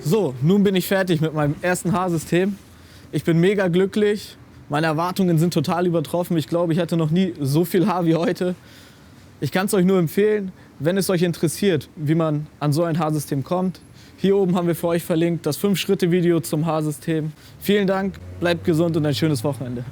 So, nun bin ich fertig mit meinem ersten Haarsystem. Ich bin mega glücklich. Meine Erwartungen sind total übertroffen. Ich glaube, ich hatte noch nie so viel Haar wie heute. Ich kann es euch nur empfehlen, wenn es euch interessiert, wie man an so ein Haarsystem kommt. Hier oben haben wir für euch verlinkt das 5-Schritte-Video zum Haarsystem. Vielen Dank, bleibt gesund und ein schönes Wochenende.